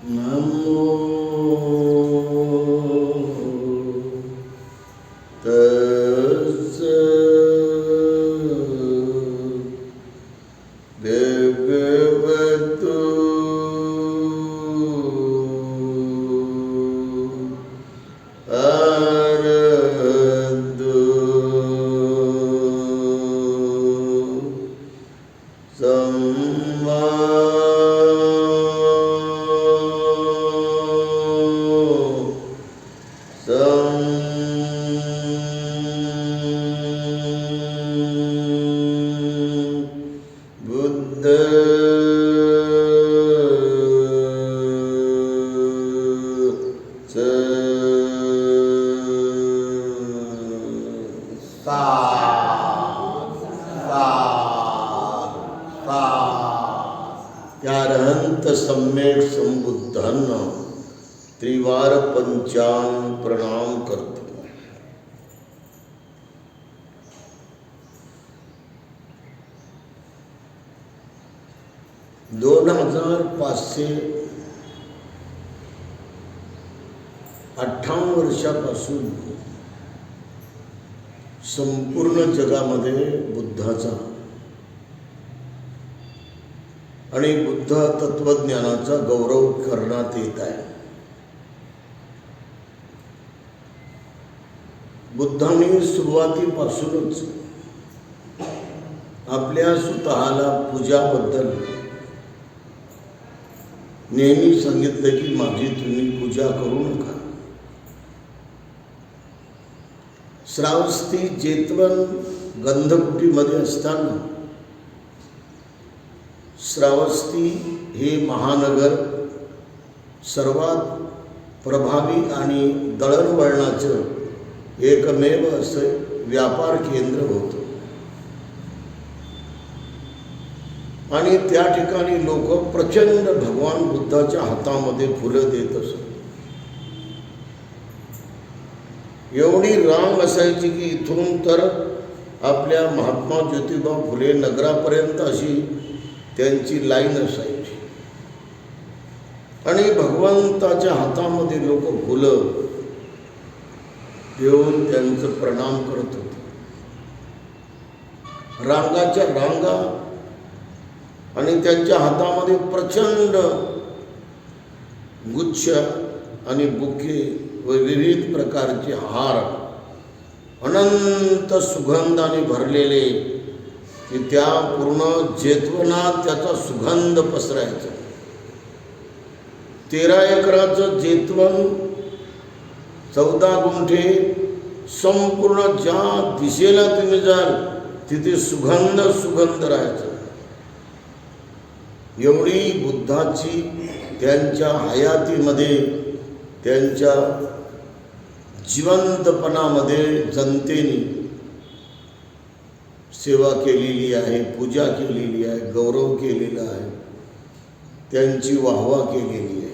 नमो तस्से भगवतो अरहतो सम्मा त्यारहंत सम्यक संबुद्धांना त्रिवार पंचांग प्रणाम करतो. 2558 वर्षापासून संपूर्ण जगामध्ये बुद्धाचा आणि बुद्ध तत्वज्ञानाचा गौरव करण्यात येत आहे. बुद्धाने सुरुवातीपासूनच आपल्या स्वतःला पूजाबद्दल नेहमी सांगितलं की माझी तुम्ही पूजा करू नका. श्रावस्ती जेतवन गंधकुटीमध्ये असताना श्रावस्ती हे महानगर सर्वात प्रभावी आणि दळणवळणाचं एकमेव असं व्यापार केंद्र होतं आणि त्या ठिकाणी लोक प्रचंड भगवान बुद्धाच्या हातामध्ये फुलं देत असत. एवढी रांग असायची की इथून तर आपल्या महात्मा ज्योतिबा फुले नगरापर्यंत अशी त्यांची लाईन असायची आणि भगवंताच्या हातामध्ये लोक फुलं देऊन त्यांचं प्रणाम करत होते. रांगाच्या रांगा आणि त्यांच्या हातामध्ये प्रचंड गुच्छ आणि बुके व विविध प्रकारचे हार अनंत सुगंधाने भरलेले की त्या पूर्ण जेतवनात त्याचा सुगंध पसरायचा. 13 एकराचं जेतवन 14 गुंठे संपूर्ण ज्या दिशेला तुम्ही जाल तिथे सुगंध राहायचा. एवढी बुद्धाची त्यांच्या हयातीमध्ये त्यांच्या जिवंतपणामध्ये जनतेने सेवा केलेली आहे, पूजा केलेली आहे, गौरव केलेला आहे, त्यांची वाहवा केलेली आहे.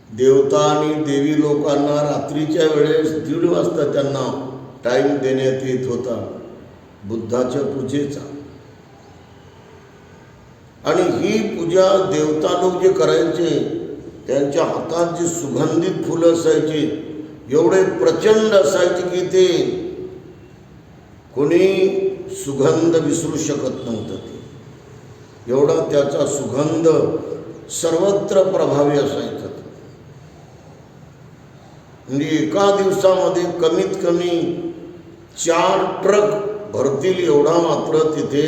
देवता आणि देवी लोकांना रात्रीच्या वेळेस 1:30 वाजता त्यांना टाईम देण्यात येत होता बुद्धाच्या पूजेचा. आणि ही पूजा देवता लोक जे करायचे त्यांच्या हातात जी सुगंधित फुलं असायची एवढे प्रचंड असायचे की ते कोणी सुगंध विसरू शकत नव्हतं. ते एवढा त्याचा सुगंध सर्वत्र प्रभावी असायचा. म्हणजे एका दिवसामध्ये कमीत कमी 4 ट्रक भरतील एवढा मात्र तिथे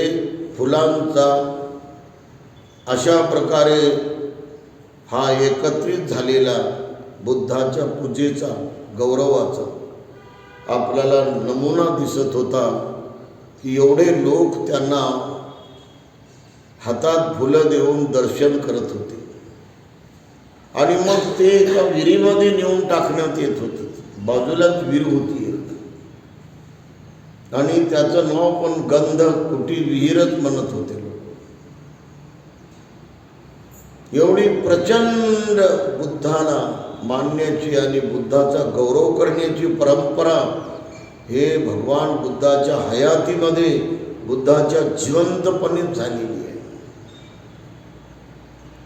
फुलांचा अशा प्रकारे हा एकत्रित झालेला बुद्धाच्या पूजेचा गौरवाचा आपल्याला नमुना दिसत होता की एवढे लोक त्यांना हातात फुलं देऊन दर्शन करत होते आणि मग ते एका विहिरीमध्ये नेऊन टाकण्यात येत होतं. बाजूलाच विहीर होती आणि त्याचं नाव पण गंधकुटी विहीरच म्हणत होते लोक. एवढी प्रचंड बुद्धाला मानण्याची आणि बुद्धाचा गौरव करण्याची परंपरा हे भगवान बुद्धाच्या हयातीमध्ये बुद्धाच्या जिवंतपणे झालेली आहे.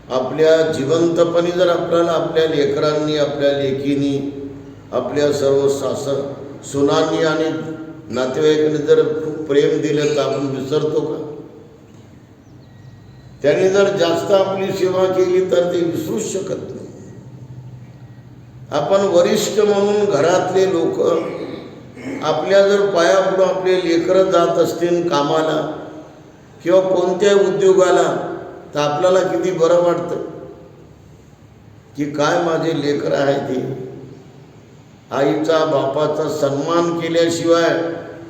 आपल्या जिवंतपणी जर आपल्याला आपल्या लेकरांनी, आपल्या लेकींनी, आपल्या सर्व सुनांनी आणि नातेवाईकांनी जर खूप प्रेम दिलं तर आपण विसरतो का? त्यांनी जर जास्त आपली सेवा केली तर ते विसरूच शकत नाही. आपण वरिष्ठ म्हणून घरातले लोक आपल्या जर पायापुढं आपले लेकरं जात असतील कामाला किंवा कोणत्याही उद्योगाला तर आपल्याला किती बरं वाटतं की काय माझे लेकरं आहे ते आईचा बापाचा सन्मान केल्याशिवाय,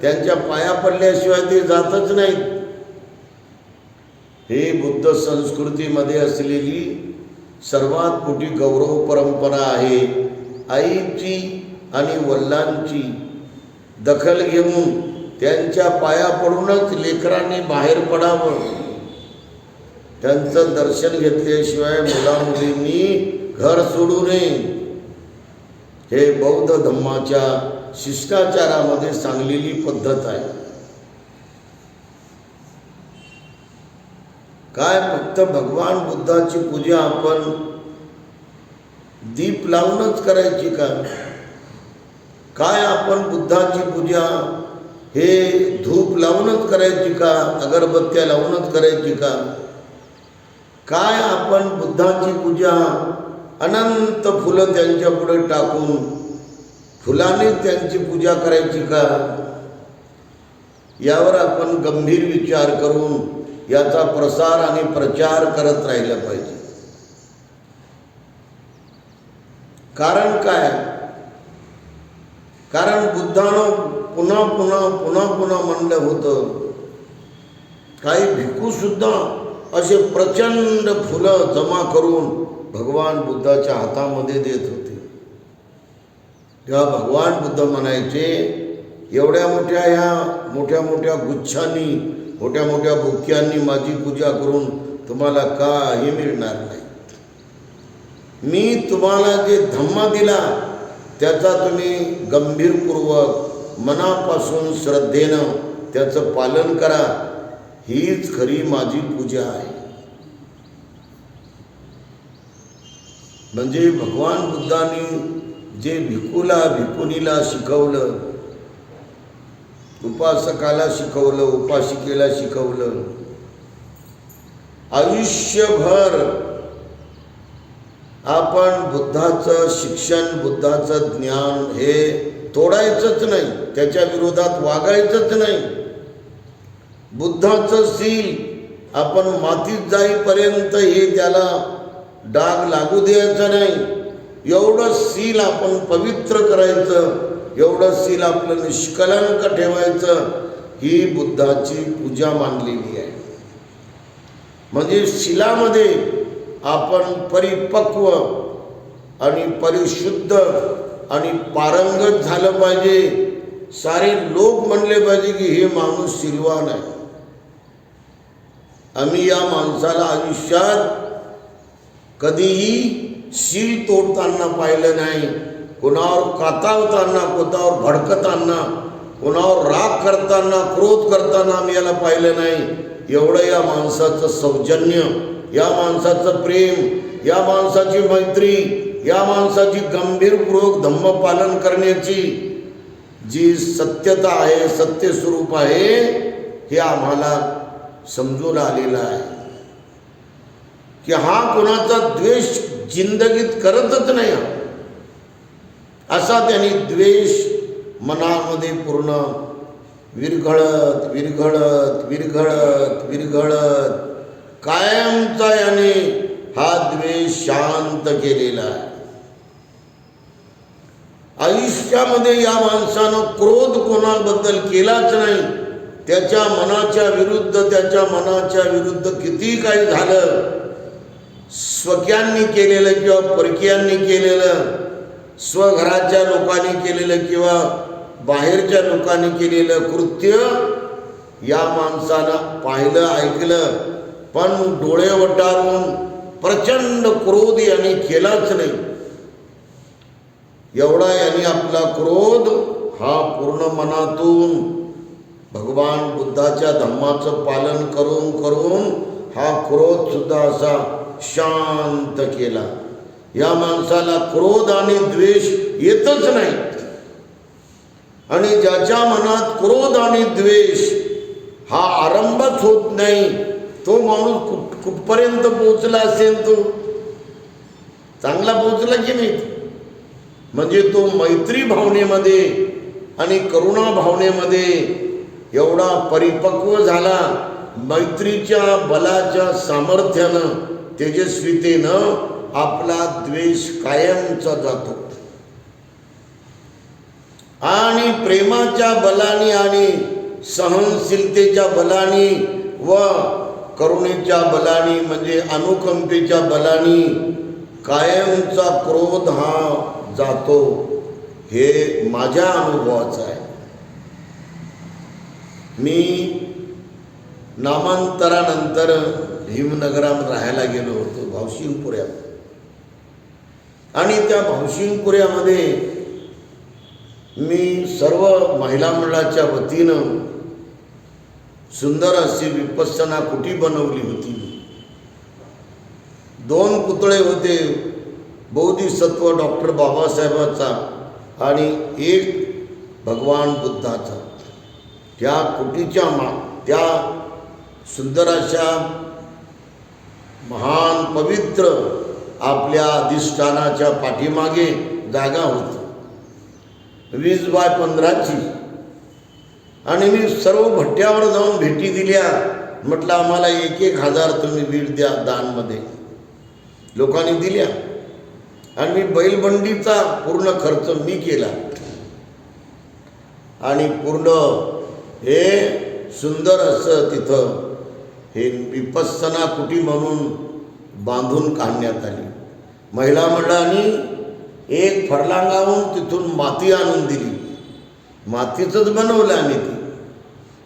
त्यांच्या पाया पडल्याशिवाय ते जातच नाहीत. हे बुद्ध संस्कृतीमध्ये असलेली सर्वात मोठी गौरव परंपरा आहे. आईची आणि वडिलांची दखल घेऊन त्यांच्या पाया पडूनच लेकरांनी बाहेर पडावं. त्यांचं दर्शन घेतल्याशिवाय मुलामुलींनी घर सोडू नये. हे बौद्ध धम्माच्या शिष्टाचारामध्ये सांगलेली पद्धत आहे. काय फक्त भगवान बुद्धाची पूजा आपण दीप लावूनच करायची का? काय आपण बुद्धाची पूजा हे धूप लावूनच करायची का? अगरबत्त्या लावूनच करायची का? काय आपण बुद्धाची पूजा अनंत फुलं त्यांच्या पुढे टाकून फुलांनीच त्यांची पूजा करायची का? यावर आपण गंभीर विचार करून याचा प्रसार आणि प्रचार करत राहिला पाहिजे. कारण काय? कारण बुद्धानं पुन्हा पुन्हा म्हणलं होतं, काही भिक्खूसुद्धा असे प्रचंड फुलं जमा करून भगवान बुद्धाच्या हातामध्ये देत होते. तेव्हा भगवान बुद्ध म्हणायचे, एवढ्या मोठ्या गुच्छांनी, मोठ्या बुक्यांनी माझी पूजा करून तुम्हाला काही मिळणार नाही. मी तुम्हाला जे धम्म दिला त्याचा तुम्ही गंभीरपूर्वक मनापासून श्रद्धेनं त्याचं पालन करा. हीच खरी माझी पूजा आहे. म्हणजे भगवान बुद्धांनी जे भिक्खुनीला शिकवलं, उपासकाला शिकवलं, उपासिकेला शिकवलं, आयुष्यभर आपण बुद्धाचं शिक्षण, बुद्धाचं ज्ञान हे तोडायचंच नाही, त्याच्या विरोधात वागायचंच नाही. बुद्धाचं सील आपण मातीत जाईपर्यंत हे त्याला डाग लागू द्यायचा नाही. एवढं सील आपण पवित्र करायचं, एवढं सील आपलं निष्कलंक ठेवायचं. ही बुद्धाची पूजा मानलेली आहे. म्हणजे शिलामध्ये आपण परिपक्व आणि परिशुद्ध आणि पारंगत झालं पाहिजे. सारे लोक म्हणले पाहिजे की हे माणूस सिलवान आहे. आम्ही या माणसाला आयुष्यात कधीही शील तोडताना पाहिलं नाही, कोणावर कातावताना, कोणावर भडकताना, कोणावर राग करताना, क्रोध करताना आम्ही याला पाहिलं नाही. एवढं या माणसाचं सौजन्य, या माणसाचं प्रेम, या माणसाची मैत्री, या माणसाची गंभीरपूर्वक धम्म पालन करण्याची जी सत्यता आहे, सत्य स्वरूप आहे, हे आम्हाला समजून आलेलं आहे की हा कोणाचा द्वेष जिंदगीत करतच नाही. असा त्यांनी द्वेष मनामध्ये पूर्ण विरघळत विरघळत विरघळत विरघळत कायमचा याने हा द्वेष शांत केलेला आहे. आयुष्यामध्ये या माणसानं क्रोध कोणाबद्दल केलाच नाही. त्याच्या मनाच्या विरुद्ध किती काही झालं, स्वकीयांनी केलेलं किंवा परकीयांनी केलेलं, स्वघराच्या लोकांनी केलेलं किंवा बाहेरच्या लोकांनी केलेलं कृत्य या माणसानं पाहिलं, ऐकलं, पण डोळे वटारून प्रचंड क्रोध यांनी केलाच नाही. एवढा यांनी आपला क्रोध हा पूर्ण मनातून भगवान बुद्धाच्या धम्माचं पालन करून हा क्रोध सुद्धा असा शांत केला. या माणसाला क्रोध आणि द्वेष येतच नाही. आणि ज्याच्या मनात क्रोध आणि द्वेष हा आरंभच होत नाही, तो माणूस कुठपर्यंत पोहोचला असेल? तो चांगला पोहोचला की नाही? म्हणजे तो मैत्री भावनेमध्ये आणि करुणा भावनेमध्ये एवढा परिपक्व झाला. मैत्रीच्या बलाच्या सामर्थ्यानं, तेजस्वितेनं आपला द्वेष कायमचा जातो. आणि प्रेमाच्या बलाने आणि सहनशीलतेच्या बलाने व करुणेच्या बलाने म्हणजे अनुकंपेच्या बलाने कायमचा क्रोध हा जातो. हे माझ्या अनुभवाचं आहे. मी नामांतरानंतर भीमनगरात राहायला गेलो होतो, भावशिंगपुऱ्यात. आणि त्या भावशिंगपुऱ्यामध्ये मी सर्व महिला मंडळाच्या वतीनं सुंदर अशी विपස්සना कुटी बनवली होती. 2 पुतळे होते, बोधिसत्व डॉक्टर बाबासाहेबाचा आणि एक भगवान बुद्धाचा. त्या कुटीच्या त्या सुंदर अशा महान पवित्र आपल्या अधिष्ठानाच्या पाठीमागे जागा होती 20x15ची. आणि मी सर्व भट्ट्यावर जाऊन भेटी दिल्या. म्हटलं आम्हाला 1,000 तुम्ही वीट द्या दानमध्ये. लोकांनी दिल्या. आणि मी बैलबंडीचा पूर्ण खर्च मी केला. आणि पूर्ण हे सुंदर असं तिथं हे विपස්සना कुटी म्हणून बांधून काढण्यात आली. महिला मंडळाने 1 फरलांगाहून तिथून माती आणून दिली. मातीचंच बनवलं आम्ही ती.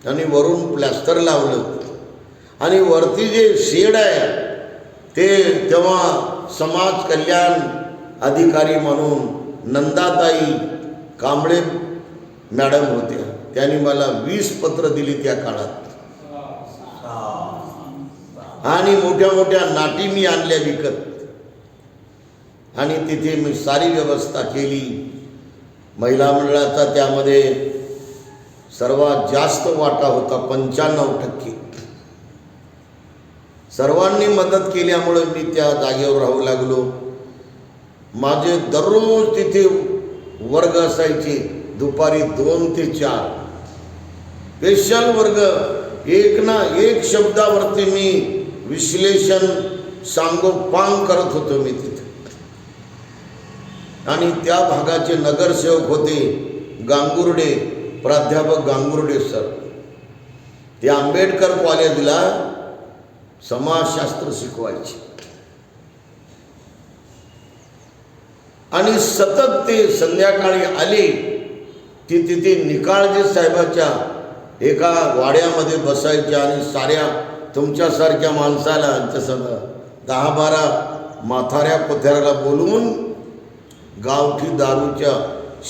आणि वरून प्लॅस्टर लावलं. आणि वरती जे शेड आहे ते तेव्हा समाज कल्याण अधिकारी म्हणून नंदाताई कांबळे मॅडम होत्या. त्यांनी मला 20 पत्र दिली त्या काळात. आणि मोठ्या मोठ्या नाटी मी आणल्या विकत. आणि तिथे मी सारी व्यवस्था केली. महिला मंडळाचा त्यामध्ये सर्वात जास्त वाटा होता 95%. सर्वांनी मदत केल्यामुळे मी त्या जागेवर राहू लागलो. माझे दररोज तिथे वर्ग असायचे दुपारी 2 ते 4 स्पेशल वर्ग. एक ना एक शब्दावरती मी विश्लेषण सांगोपांग करत होतो मी तिथे. आणि त्या भागाचे नगरसेवक होते गांगुर्डे, प्राध्यापक गांगुर्डे सर. ते आंबेडकर कॉलेजला समाजशास्त्र शिकवायचे. आणि सतत ते संध्याकाळी आले की तिथे निकाळजे साहेबाच्या एका वाड्यामध्ये बसायचे. आणि साऱ्या तुमच्यासारख्या माणसाला तसं 10-12 म्हाताऱ्या कोथ्याला बोलवून गावठी दारूच्या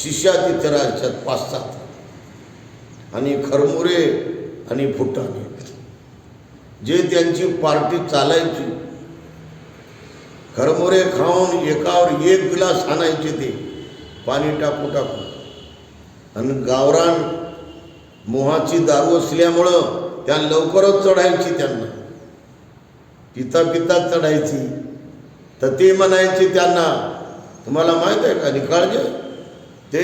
शिश्या तिथे राहायच्यात 5-7. आणि खरमुरे आणि फुटाणे जे त्यांची पार्टी चालायची. खरमुरे खाऊन एकावर एक ग्लास आणायचे ते पाणी टाकू टाकू. आणि गावरान मोहाची दारू असल्यामुळं त्या लवकरच चढायची. त्यांना पिता पिता चढायची. तर ते म्हणायचे त्यांना, तुम्हाला माहीत आहे का निकाळजे ते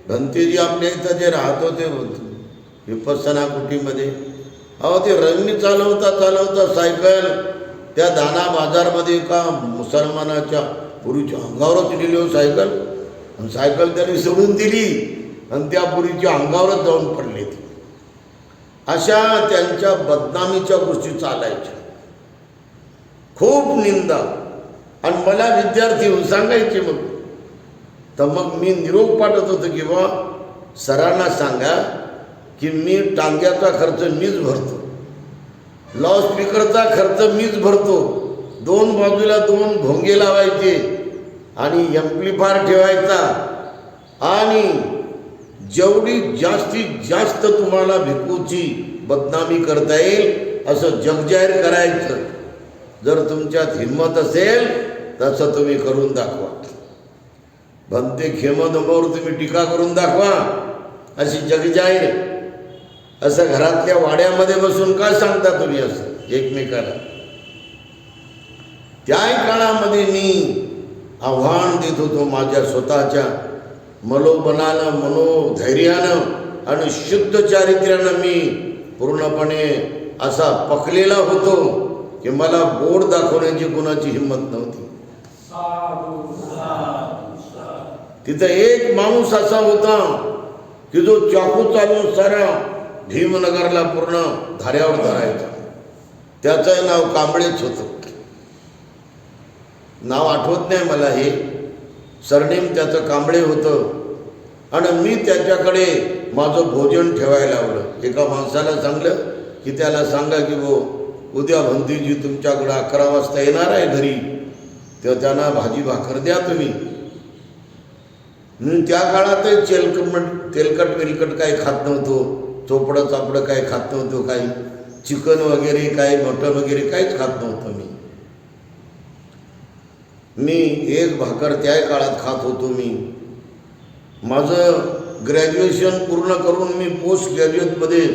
भंतेजी आपल्या इथं जे राहत होते विपස්සना कुटीमध्ये, अहो ते रंगणी चालवता सायकल त्या दाना बाजारमध्ये एका मुसलमानाच्या पुरीच्या अंगावरच दिली हो सायकल. आणि सायकल त्यांनी सोडून दिली आणि त्या पुरीच्या अंगावरच जाऊन पडले. अशा त्यांच्या बदनामीच्या गोष्टी चालायच्या. खूप निंदा. आणि मला विद्यार्थी येऊन सांगायचे मग. तर मग मी निरोप पाठवत होतो की बा सरांना सांगा की मी टांग्याचा खर्च मीच भरतो, लाऊडस्पीकरचा खर्च मीच भरतो, 2 बाजूला 2 भोंगे लावायचे आणि एम्प्लिफायर ठेवायचा. आणि जेवढी जास्तीत जास्त तुम्हाला भिकूची बदनामी करता येईल असं जगजाहीर करायचं. जर तुमच्यात हिंमत असेल तसं तुम्ही करून दाखवा. भंते खेमदंबावर तुम्ही टीका करून दाखवा अशी जगजाहीर. असं घरातल्या वाड्यामध्ये बसून का सांगता तुम्ही असं एकमेकाला? त्याही काळामध्ये मी आव्हान देत होतो माझ्या स्वतःच्या मनोबलानं, मनोधैर्यानं आणि शुद्ध चारित्र्यानं. मी पूर्णपणे असा पकलेला होतो की मला बोट दाखवण्याची कोणाची हिंमत नव्हती. तिथं एक माणूस असा होता की जो चाकू चालून सारा भीमनगरला पूर्ण धाऱ्यावर धरायचा. त्याचं नाव कांबळेच होतं. नाव आठवत नाही मला, हे सरनेम त्याचं कांबळे होतं. आणि मी त्याच्याकडे माझं भोजन ठेवायला लावलं. एका माणसाला सांगलं की त्याला सांगा की उद्या भंतीजी तुमच्याकडं 11 वाजता येणार आहे घरी, तर त्यांना भाजी भाकर द्या तुम्ही. त्या काळात तेलकट वेलकट काही खात नव्हतो, चोपडं चापडं काही खात नव्हतो, काही चिकन वगैरे काही मटण वगैरे काहीच खात नव्हतं. मी एक भाकर त्या काळात खात होतो. मी माझं ग्रॅज्युएशन पूर्ण करून मी पोस्ट ग्रॅज्युएटमध्ये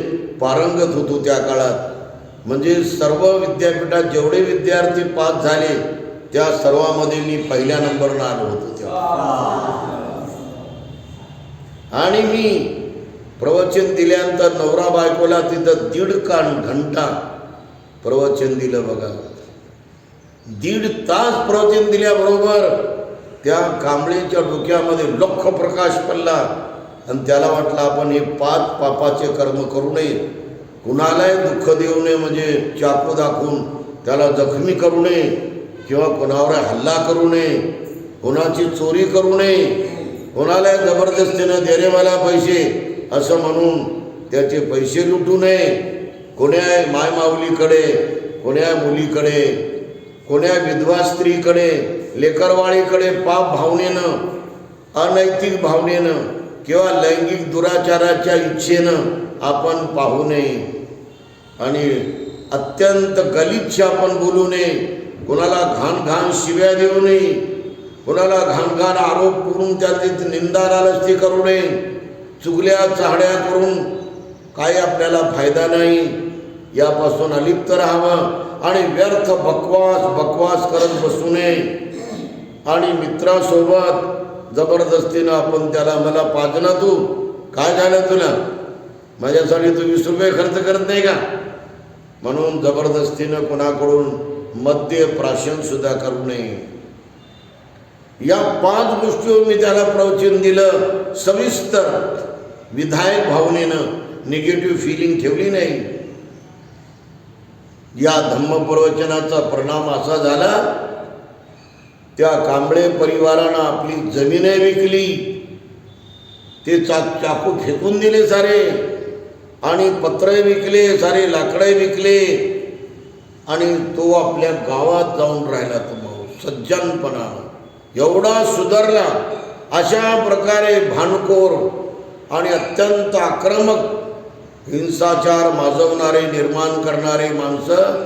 पारंगत होतो त्या काळात. म्हणजे सर्व विद्यापीठात जेवढे विद्यार्थी पास झाले त्या सर्वांमध्ये मी पहिल्या नंबरनं आलो होतो तेव्हा. आणि मी प्रवचन दिल्यानंतर नवरा बायकोला तिथं 1.5 घंटा प्रवचन दिलं बघा. 1.5 तास प्रवचन दिल्याबरोबर त्या कांबळेच्या डोक्यामध्ये लख प्रकाश पडला आणि त्याला वाटलं आपण हे 5 पापाचे कर्म करू नये, कुणालाही दुःख देऊ नये, म्हणजे चाकू दाखवून त्याला जखमी करू नये किंवा कोणावर हल्ला करू नये, कोणाची चोरी करू नये, कोणाला जबरदस्तीनं दे रे मला पैसे असं म्हणून त्याचे पैसे लुटू नये, कोण्या मायमाऊलीकडे, कोण्या मुलीकडे, कोण्या विधवा स्त्रीकडे, लेकरवाळीकडे पाप भावनेनं, अनैतिक भावनेनं किंवा लैंगिक दुराचाराच्या इच्छेनं आपण पाहू नये आणि अत्यंत गलिच्छ आपण बोलू नये, कोणाला घाण घाण शिव्या देऊ नये, कोणाला घाण घाण आरोप करून त्याची निंदा नालस्ती करू नये, चुगल्या चाहड्या करून काही आपल्याला फायदा नाही, यापासून अलिप्त राहावं आणि व्यर्थ बकवास करत बसू नये. आणि मित्रासोबत जबरदस्तीनं आपण त्याला मला पाजला, तू काय झालं तुला, माझ्यासाठी तू 20 रुपये खर्च करत नाही का, म्हणून जबरदस्तीनं कोणाकडून मद्य प्राशन सुद्धा करू नये. या 5 गोष्टीवर मी त्याला प्रवचन दिलं सविस्तर, विधायक भावनेनं, निगेटिव्ह फिलिंग ठेवली नाही. या धम्मप्रवचनाचा परिणाम असा झाला, त्या कांबळे परिवारानं आपली जमीने विकली, ते चाकू फेकून दिले सारे, आणि पत्रे विकले, सारे लाकडे विकले, आणि तो आपल्या गावात जाऊन राहिला. तो माणूस सज्जनपणा एवढा सुधारला. अशा प्रकारे भांडखोर आणि अत्यंत आक्रमक, हिंसाचार माजवणारे, निर्माण करणारे माणसं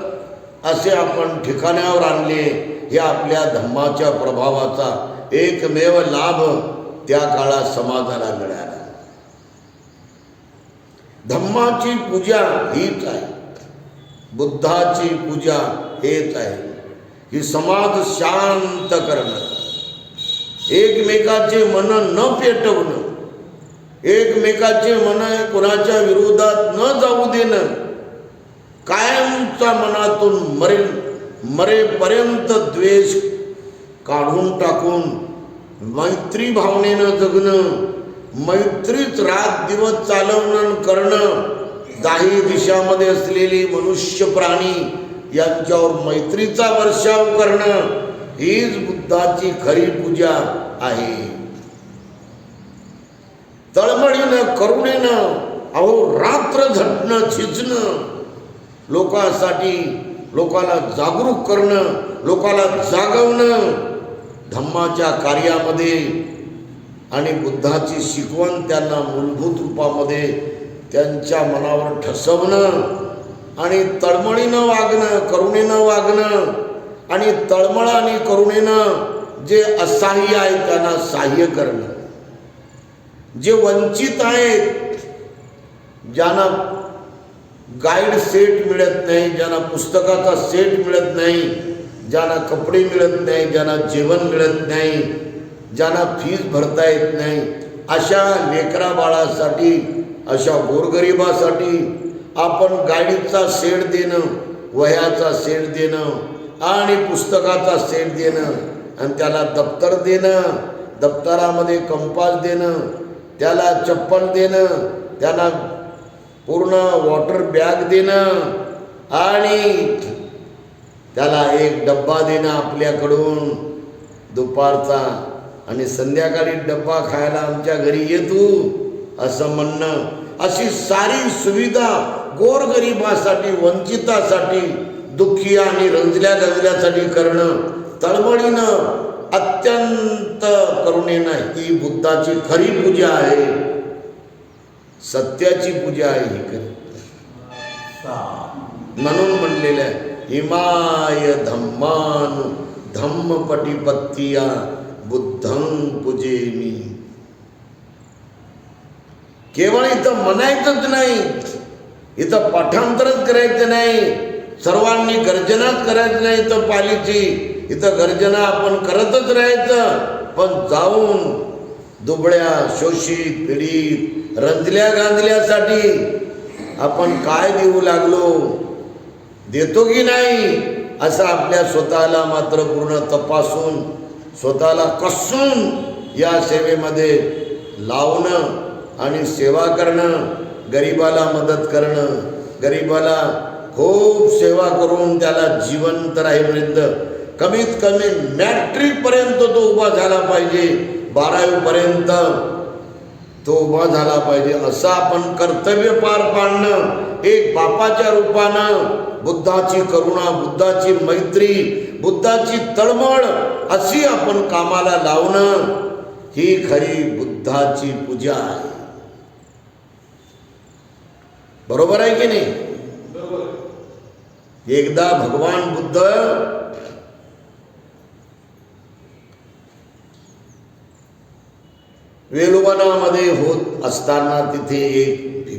असे आपण ठिकाणावर आणले. हे आपल्या धम्माच्या प्रभावाचा एकमेव लाभ त्या काळात समाजाला मिळाला. धम्माची पूजा हीच आहे, बुद्धाची पूजा हेच आहे, ही समाज शांत करणं, एकमेकाचे मन न पेटवणं, एकमेकाचे मन कोणाच्या विरोधात न जाऊ देणं, कायमचा मनातून मरेपर्यंत द्वेष काढून टाकून मैत्री भावनेनं जगणं, मैत्रीच रात दिवस चालवणं करणं, दाही दिशामध्ये असलेली मनुष्य प्राणी यांच्यावर मैत्रीचा वर्षाव करणं, हीच बुद्धाची खरी पूजा आहे. तळमळीनं, करुणेनं, अहो रात्र झटणं, झिजणं, लोकांसाठी, लोकाला जागरूक करणं, लोकाला जागवणं धम्माच्या कार्यामध्ये, आणि बुद्धाची शिकवण त्यांना मूलभूत रूपामध्ये त्यांच्या मनावर ठसवणं, आणि तळमळीनं वागणं, करुणेनं वागणं, आणि तळमळ आणि करुणेनं जे असहाय्य आहे त्यांना सहाय्य करणं, जे वंचित आहेत, ज्यांना गाईड सेट मिळत नाही, ज्यांना पुस्तकाचा सेट मिळत नाही, ज्यांना कपडे मिळत नाही, ज्यांना जेवण मिळत नाही, ज्यांना फीस भरता येत नाही, अशा लेकरा बाळासाठी, अशा गोरगरिबासाठी आपण गाडीचा सेट देणं, वह्याचा सेट देणं आणि पुस्तकाचा सेट देणं आणि त्याला दप्तर देणं, दप्तरामध्ये कंपास देणं, त्याला चप्पल देणं, त्याला पूर्ण वॉटर बॅग देणं आणि त्याला एक डब्बा देणं आपल्याकडून दुपारचा आणि संध्याकाळी डब्बा खायला आमच्या घरी ये तू असं म्हणणं, अशी सारी सुविधा गोरगरिबासाठी, वंचितासाठी, दुःखी आणि रंजल्या गंजल्यासाठी करणं, तळमळीनं अत्यंत करुणेनं, ही बुद्धाची खरी पूजा आहे, सत्याची पूजा आहे ही खरी. म्हणून म्हणलेलं आहे हिमाय धम्मानु धम्मपटिपत्तिया बुद्धं पूजेमी. केवळ इथं म्हणायचंच नाही, इथं पाठांतरच करायचं नाही, सर्वांनी गर्जनाच करायचं नाही इथं पालीची, इथं गर्जना आपण करतच राहायचं, पण जाऊन दुबळ्या, शोषित, पीडित, रंजल्या गांजल्यासाठी आपण काय देऊ लागलो, देतो की नाही, असं आपल्या स्वतःला मात्र पूर्ण तपासून, स्वतःला कसून या सेवेमध्ये लावणं आणि सेवा करणं, गरिबाला मदत करणं, गरिबाला खूप सेवा करून त्याला जिवंत राहीपर्यंत, कमीत कमी मॅट्रिकपर्यंत तो उभा झाला पाहिजे, 12वीपर्यंत तो उभा झाला पाहिजे, असं आपण कर्तव्य पार पाडणं, एक बापाच्या रूपानं बुद्धाची करुणा, बुद्धाची मैत्री, बुद्धाची तळमळ अशी आपण कामाला लावणं, ही खरी बुद्धाची पूजा आहे. बरोबर आहे की नाही? एकदा भगवान बुद्ध वेलुवनामध्ये होत असताना तिथे एक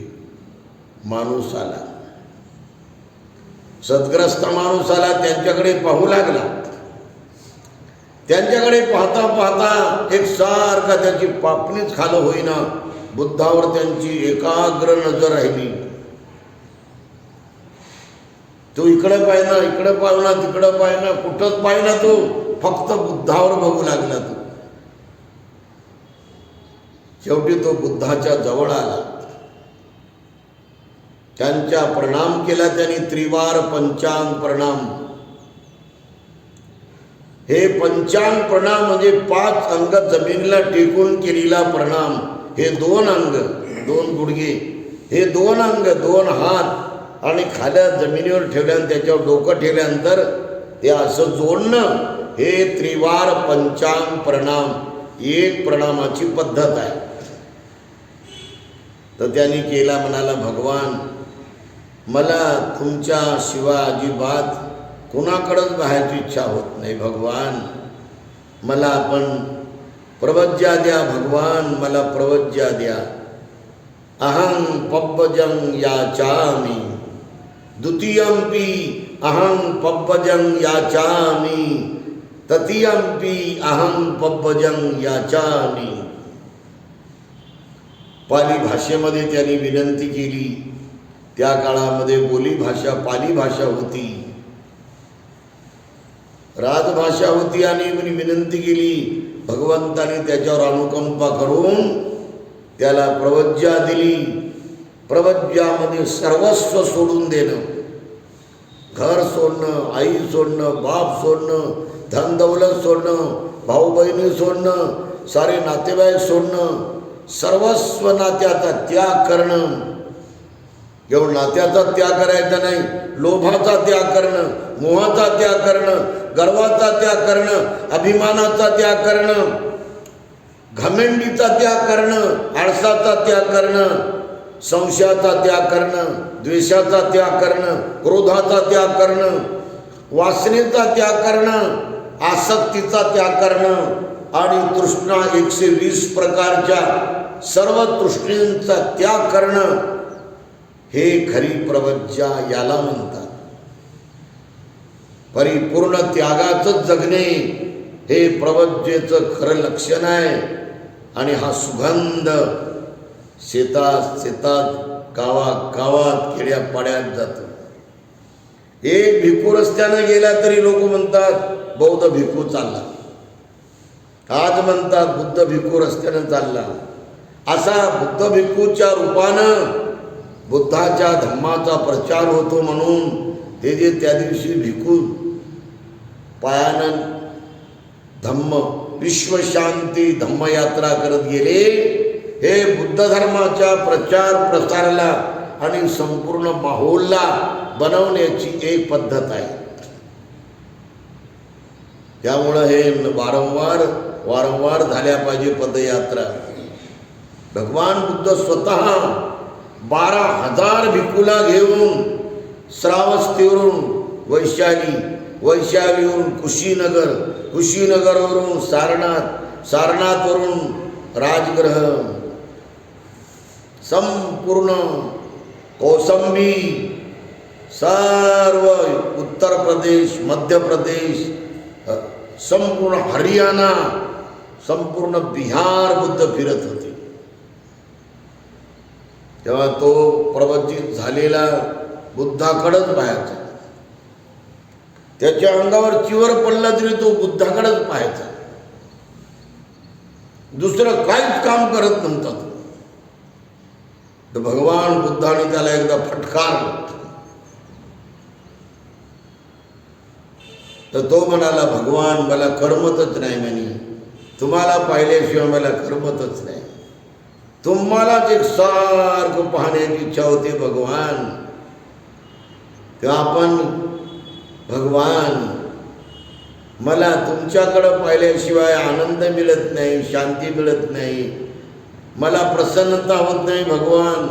माणूस आला, सद्ग्रस्त माणूस आला, त्यांच्याकडे पाहू लागला. त्यांच्याकडे पाहता पाहता एक सारखा त्याची पापणीच खाली होईना, बुद्धावर त्यांची एकाग्र नजर राहिली. तो इकडे पाहिना, इकडे पाहिना, तिकडे पाहिना, कुठंच पाहिना, तो फक्त बुद्धावर बघू लागला. तो शेवटी तो बुद्धाच्या जवळ आला, त्यांच्या प्रणाम केला त्यांनी, त्रिवार पंचांग प्रणाम. हे पंचांग प्रणाम म्हणजे 5 अंग जमिनीला टेकून केलेला प्रणाम. हे 2 अंग, 2 गुडघे, हे 2 अंग, 2 हात आणि खाल्या जमिनीवर ठेवल्यानंतर त्याच्यावर डोकं ठेवल्यानंतर हे असं जोडणं, हे त्रिवार पंचांग प्रणाम, एक प्रणामाची पद्धत आहे. तर त्यांनी केला, म्हणाला भगवान मला तुमच्या शिवाय अजिबात कुणाकडंच बाहेरची इच्छा होत नाही. भगवान मला आपण प्रवज्या द्या, भगवान मला प्रवज्या द्या. अहं पब्बजं याचामि द्वितीयंपि अहं पब्बजं याचामि तृतीयंपि अहं पब्बजं याचामि. पाली भाषेमध्ये त्यांनी विनंती केली. त्या काळामध्ये बोली भाषा पाली भाषा होती, राजभाषा होती, आणि विनंती केली. भगवंताने त्याच्यावर अनुकंपा करून त्याला प्रवज्या दिली. प्रवज्यामध्ये सर्वस्व सोडून देणं, घर सोडणं, आई सोडणं, बाप सोडणं, धनदौलत सोडणं, भाऊ बहिणी सोडणं, सारे नातेवाईक सोडणं, सर्वस्व नात्याचा त्याग करणं. केवळ नात्याचा त्याग करायचा नाही, लोभाचा त्याग करणं, मोहाचा त्याग करणं, गर्वाचा त्याग करणं, अभिमानाचा त्याग करणं, घमेंडीचा त्याग करणं, आळसाचा त्याग करणं, संशयाचा त्याग करणं, द्वेषाचा त्याग करणं, क्रोधाचा त्याग करणं, वासनेचा त्याग करणं, आसक्तीचा त्याग करणं आणि तृष्णा 120 प्रकारच्या सर्व तृष्णींचा त्याग करणं, हे खरी प्रवज्जा याला म्हणतात. परिपूर्ण त्यागाचंच जगणे हे प्रवज्जेचं खरं लक्षण आहे. आणि हा सुगंध शेतात शेतात, गावात गावात, खेड्या पाड्यात जातो. एक भिक्खू रस्त्यानं गेला तरी लोक म्हणतात बौद्ध भिक्खू चालला. आज म्हणतात बुद्ध भिक्खू रस्त्यानं चालला. असा बुद्ध भिक्खूच्या रूपानं बुद्धाच्या धम्माचा प्रचार होतो. म्हणून ते जे त्या दिवशी भिक्खू पायानं धम्म विश्वशांती धम्मयात्रा करत गेले, हे बुद्ध धर्माच्या प्रचार प्रसाराला आणि संपूर्ण माहोलला बनवण्याची एक पद्धत आहे. त्यामुळं हे वारंवार झाल्या पाहिजे पदयात्रा. भगवान बुद्ध स्वतः 12,000 भिक्खूला घेऊन श्रावस्तीवरून वैशालीवरून कुशीनगरवरून सारनाथवरून राजगृह, संपूर्ण कौसंबी, सर्व उत्तर प्रदेश, मध्य प्रदेश, संपूर्ण हरियाणा, संपूर्ण बिहार बुद्ध फिरत होते. तेव्हा तो प्रवचित झालेला बुद्धाकडेच पाहायचा. त्याच्या अंगावर चिवर पडला तरी तो बुद्धाकडेच पाहायचा. दुसरं काहीच काम करत नव्हता. तर भगवान बुद्धाने त्याला एकदा फटकारलं. तर तो म्हणाला, भगवान मला करमतच नाही म्हणे, तुम्हाला पाहिल्याशिवाय मला करमतच नाही, तुम्हालाच एक सारखं पाहण्याची इच्छा होते भगवान. तेव्हा आपण भगवान मला तुमच्याकडं पाहिल्याशिवाय आनंद मिळत नाही, शांती मिळत नाही, मला प्रसन्नता होत नाही भगवान.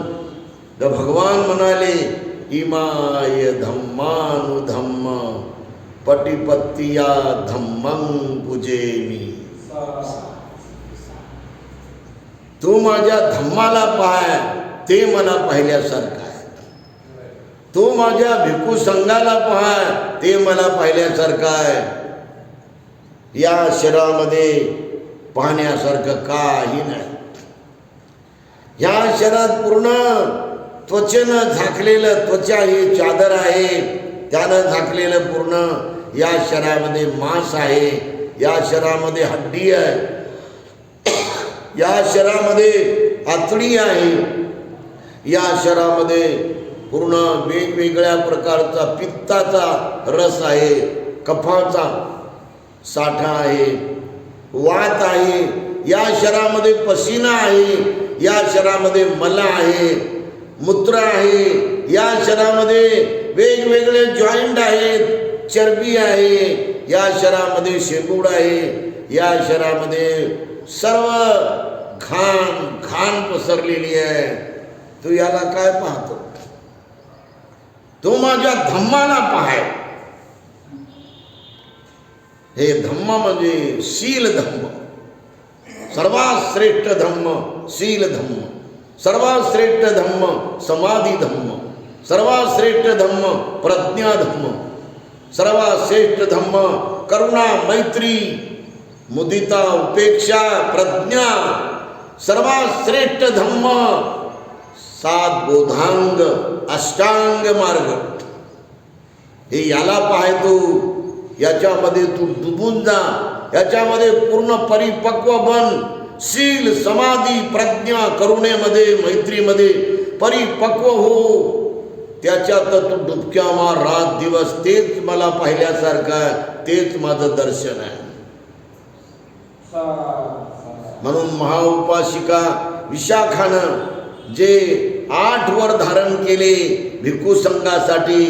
तर भगवान म्हणाले, इमाय धम्मानुधम्म पटिपत्तिया धम्मं पूजेमी. तू माझ्या धम्माला पाय, ते मला पाहिल्यासारखं आहे. तू माझ्या भिक्खू संघाला पाय, ते मला पाहिल्यासारखं आहे. या शरीरामध्ये पाहण्यासारखं काही नाही. या शरीरात पूर्ण त्वचेनं झाकलेलं, त्वचा ही चादर आहे, त्यानं झाकलेलं पूर्ण या शरीरामध्ये मांस आहे, या शरीरामध्ये हड्डी आहे, या शरीरामध्ये आतडी आहे, या शरीरामध्ये पूर्ण वेगवेगळ्या प्रकारचा पित्ताचा रस आहे, कफाचा साठा आहे, वात आहे, या शरीरामध्ये पसीना आहे, या शरीरामध्ये मल आहे, मूत्र आहे, या शरीरामध्ये वेगवेगळे जॉईंट आहेत, चरबी आहे, या शरीरामध्ये शेपूड आहे, या शरीरामध्ये सर्व घाण पसरलेली आहे. तू याला काय पाहतो? तू माझ्या धम्माला पाहाय. हे धम्म म्हणजे शील धम्म, सर्वात श्रेष्ठ धम्म शील धम्म, सर्वात श्रेष्ठ धम्म समाधी धम्म, सर्वात श्रेष्ठ धम्म प्रज्ञा धम्म, सर्वात श्रेष्ठ धम्म करुणा मैत्री मुदिता उपेक्षा प्रज्ञा, सर्वात श्रेष्ठ धम्म 7 बोधांग अष्टांग मार्ग. हे याला पाहतो, याच्यामध्ये तू डुबून जा, याच्यामध्ये पूर्ण परिपक्व बन. शील समाधी प्रज्ञा करुणेमध्ये मैत्रीमध्ये परिपक्व हो. त्याच्यात तू डुबक्या मार रात दिवस. तेच मला पाहिल्यासारखं आहे, तेच माझं दर्शन आहे. म्हणून महाउपासिका विशाखानं जे 8 वर धारण केले भिक्खू संघासाठी,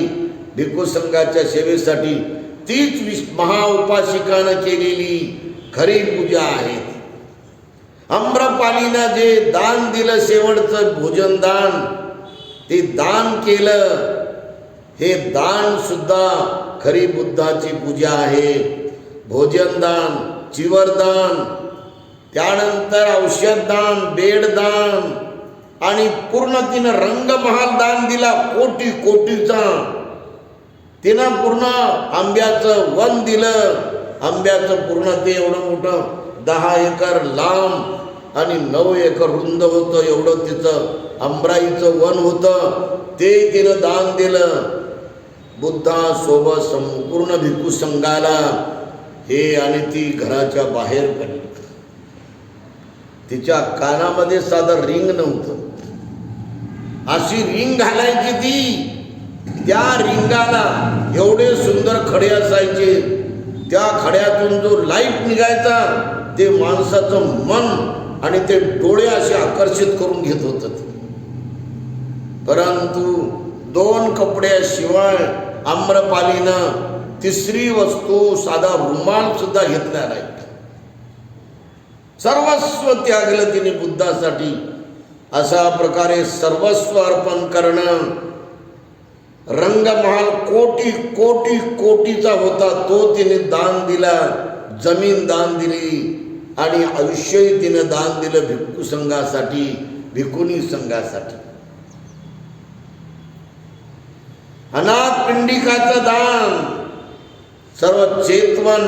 भिक्खू संघाच्या सेवेसाठी, तीच महाउपासिकानं केलेली खरी पूजा आहे. आम्रपालीनं जे दान दिलं, शेवटचं भोजन दान, ते दान केलं, हे दान सुद्धा खरी बुद्धाची पूजा आहे. भोजनदान, चिवरदान, त्यानंतर औषधदान, बेडदान आणि पूर्ण तिनं रंगमहाल दान दिला कोटी कोटीचा. तिनं पूर्ण आंब्याचं वन दिलं. आंब्याचं पूर्ण ते एवढं मोठं 10 एकर लांब आणि 9 एकर रुंद होतं, एवढं तिचं आंबराईचं वन होतं. ते तिनं दान दिलं बुद्धासोबत संपूर्ण भिक्खू संघाला. हे आणि ती घराच्या बाहेर पडली. तिच्या कानामध्ये साधं रिंग नव्हतं, अशी रिंग घालायची ती. त्या रिंगाला एवढे सुंदर खडे असायचे. त्या खड्यातून जो लाईट निघायचा ते माणसाचं मन आणि ते डोळे असे आकर्षित करून घेत होतं. परंतु 2 कपड्याशिवाय आम्रपालीनं तिसरी वस्तू साधा रुमाल सुद्धा घेतला नाही. सर्वस्व त्यागलं तिने बुद्धासाठी. अशा प्रकारे सर्वस्व अर्पण करणं. रंगमहाल कोटी कोटी कोटीचा होता, तो तिने दान दिला. जमीन दान दिली आणि आयुष्यही तिने दान दिलं भिक्खू संघासाठी, भिक्खुनी संघासाठी. अनाथ पिंडिकाचं दान, सर्व चेतवन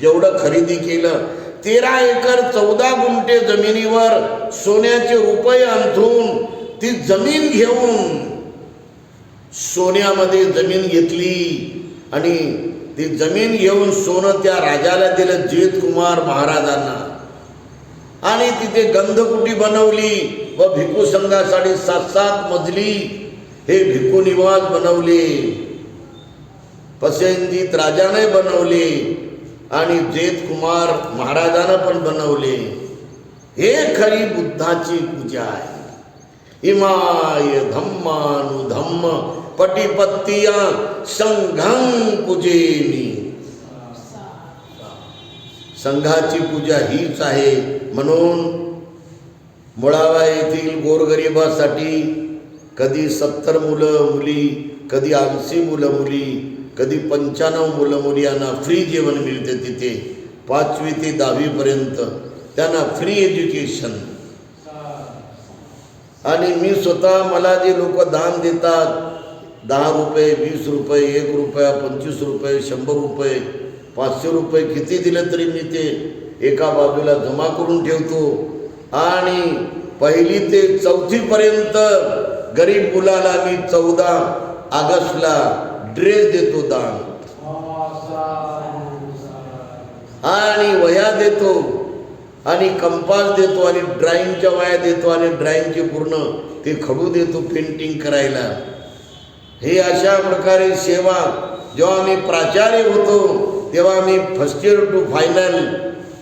जेवढं खरेदी केलं. 13 एकर 14 गुंठे जमिनीवर सोन्याचे रुपये अंथरून ती जमीन घेऊन, सोन्यामध्ये जमीन घेतली आणि ती जमीन घेऊन सोनं त्या राजाला दिलं, जेत कुमार महाराजांना. आणि तिथे गंधकुटी बनवली व भिक्खू संघासाठी 7-7 मजली हे भिक्खू निवास बनवले. पसेंजीत राजाने बनवले आणि जेत कुमार महाराजांना पण बनवले. हे खरी बुद्धाची पूजा आहे. इमाय धम्मानुधम्म पटिपत्तिया संघं पूजेनी. संघाची पूजा हीच आहे. म्हणून मुळावा येथील गोरगरिबासाठी कधी 70 मुलं मुली, कधी 80 मुलं मुली, कधी 95 मुलं मुली यांना फ्री जेवण मिळते. तिथे 5वी ते 10वी पर्यंत त्यांना फ्री एज्युकेशन. आणि मी स्वतः, मला जे लोक दान देतात 10 रुपये, 20 रुपये, 1 रुपया, 25 रुपये, 100 रुपये, 500 रुपये किती दिलं तरी मी ते एका बाजूला जमा करून ठेवतो. आणि 1ली ते 4थी पर्यंत गरीब मुलाला मी 14 ऑगस्टला ड्रेस देतो दान, आणि वह्या देतो आणि कंपास देतो आणि ड्रॉइंगच्या वह्या देतो आणि ड्रॉइंगचे पूर्ण ते खडू देतो पेंटिंग करायला. हे अशा प्रकारे सेवा. जेव्हा मी प्राचार्य होतो तेव्हा मी फर्स्ट इयर टू फायनल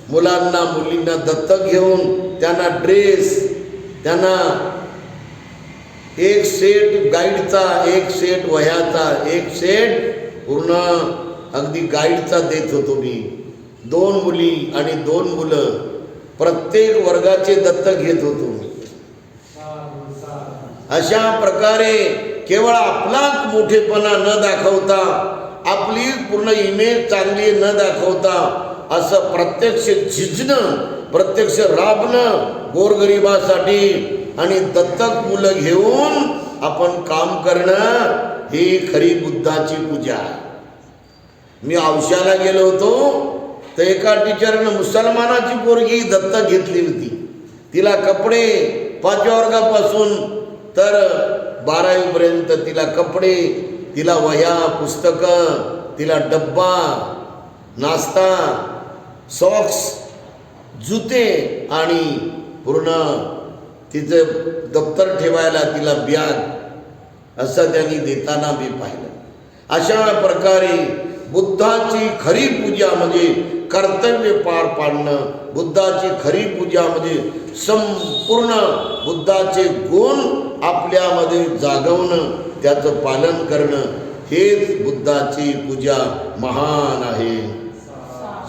मुलांना मुलींना दत्तक घेऊन त्यांना ड्रेस, त्यांना 1 सेट गाईडचा, 1 सेट वह्याचा, 1 सेट पूर्ण अगदी गाईडचा देत होतो मी. 2 मुली आणि 2 मुलं प्रत्येक वर्गाचे दत्तक घेत होतो. अशा प्रकारे केवळ आपलाच मोठेपणा न दाखवता, आपली पूर्ण इमेज चांगली न दाखवता, असं प्रत्यक्ष झिजणं, प्रत्यक्ष राबणं गोरगरिबासाठी आणि दत्तक मुलं घेऊन आपण काम करणं, ही खरी बुद्धाची पूजा. मी औशाला गेलो होतो तर एका टीचरनं मुसलमानाची पोरगी दत्तक घेतली होती. तिला कपडे 5व्या वर्गापासून तर 12वी पर्यंत तिला कपडे, तिला वह्या, पुस्तकं, तिला डब्बा, नाश्ता, सॉक्स, जुते आणि पूर्ण तिचं दप्तर ठेवायला तिला बॅग, असं त्यांनी देताना मी पाहिलं. अशा प्रकारे बुद्धाची खरी पूजा म्हणजे कर्तव्य पार पाडणं. बुद्धाची खरी पूजा म्हणजे संपूर्ण बुद्धाचे गुण आपल्यामध्ये जागवणं, त्याचं पालन करणं. हेच बुद्धाची पूजा महान आहे.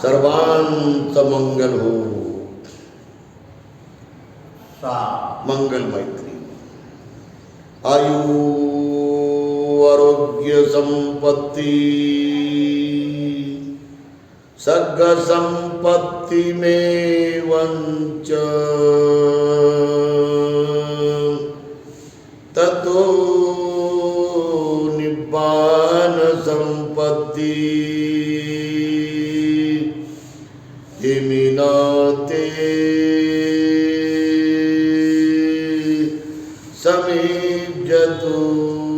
सर्वांचं मंगल हो. मंगल मैत्री. आयु आरोग्य आरोग्य संपत्ति सर्ग संपत्ति में वंच ततो निब्बान संपत्ति हिमिनाते समीप्यतु।